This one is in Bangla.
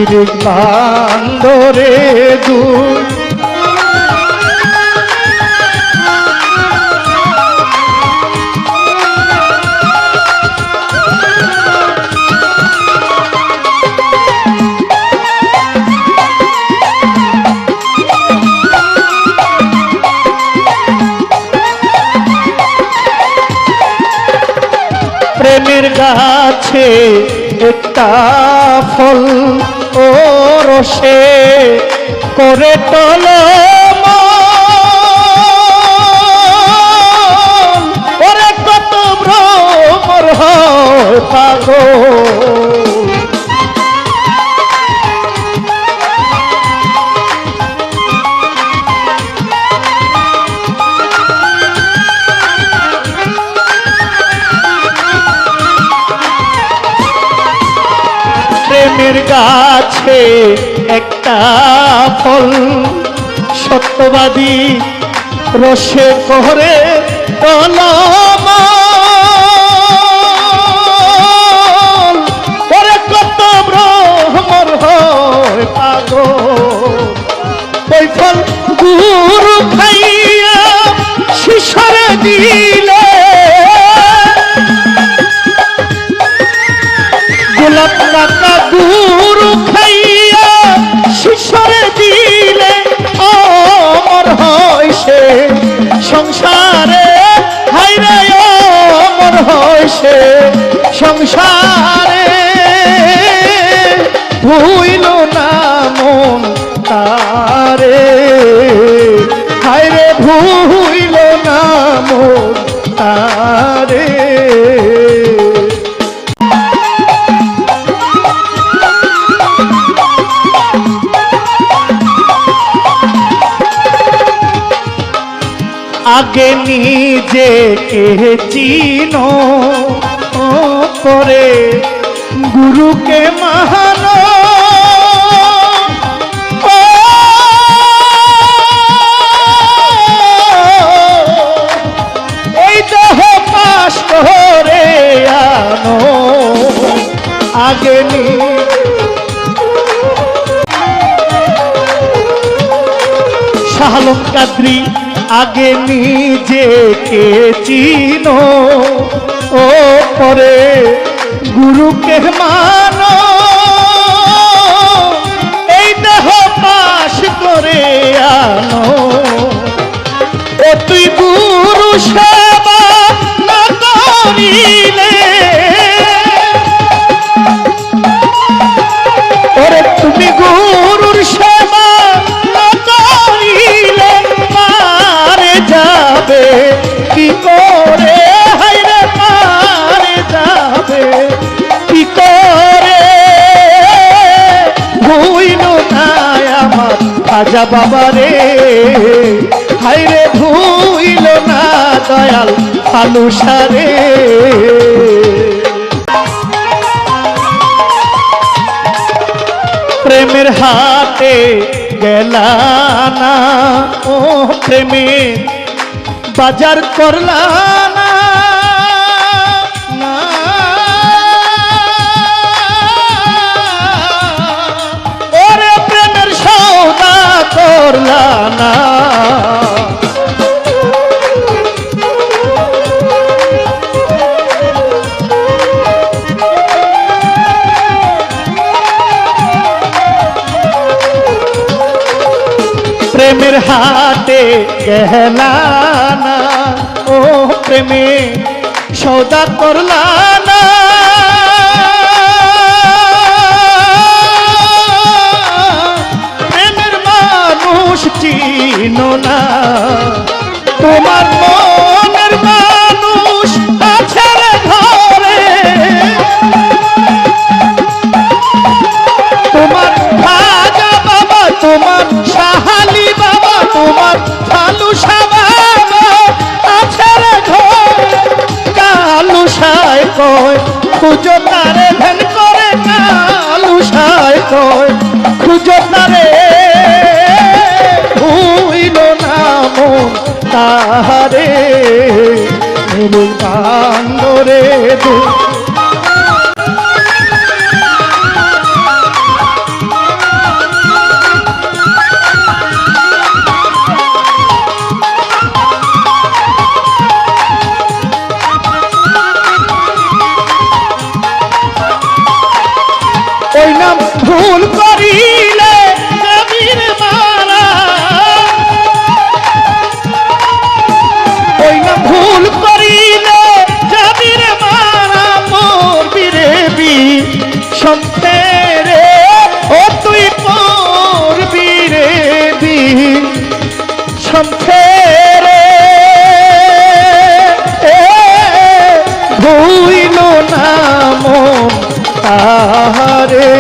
নিরিখ বান্দরে দুই প্রেমের গাছে একটা ফল ও রসে করে টলমল ওরে কত ভ্রমর হয় পাগল প্রেমের গাছে একটা ফল সত্যবাদী রসে করে টলমল ওরে কত ভ্রমর হয় পাগল ওই ফল গুরু খাইয়া শিশরে দিলে গোলাপ টাকা গুরু খাইয়া শিশরে দিলে অমর হয় সে সংসারে হায়রে অমর হয় সে সংসারে ভুইল না মন তারে হায়রে ভুইল না মন তারে আগে নিজেকে চিনো করে গুরুকে মানো এই দেহ পাশ করে আনো আগে শাহ আলম কাদরি আগে নিজেকে চিনো ও পরে গুরুকে মানো এই দেহ পাশ করে আনো ও তুই গুরু সেবা না করিলে ওরে তুমি গুরুর সেবা না করিলে যাবে কি করে হায়রে মারে যাবে কি করে ভুইল না আমার খাজা বাবা রে হায়রে ভুইল না দয়াল ফালুসা রে প্রেমের হাতে গেলা না ও প্রেমে বাজার করলা না ওরে প্রেমের সৌদা করলা না প্রেমের হাতে গেলা না ও প্রেমে সৌদা করলা না প্রেমের মানুষ চিনো না তোমার মনের মানুষ আছে ঘরে তোমার খাজা বাবা তোমার শাহালি বাবা তোমার ফালুসা বাবা আছে ঘরে কালুসায় কয় খুঁজো তারে ধ্যান করে কালুসায় কয় খুঁজো তারে ভুইল না মন তাহারে নিরিখ বান্দরে দুই ভুল করিলে নবীর মারা ওই না ভুল করিলে নবীর মারা মোর বীরে সম্পেরে ও তুই মোর বীরে সম্পেরে ভুইল না মন তাহারে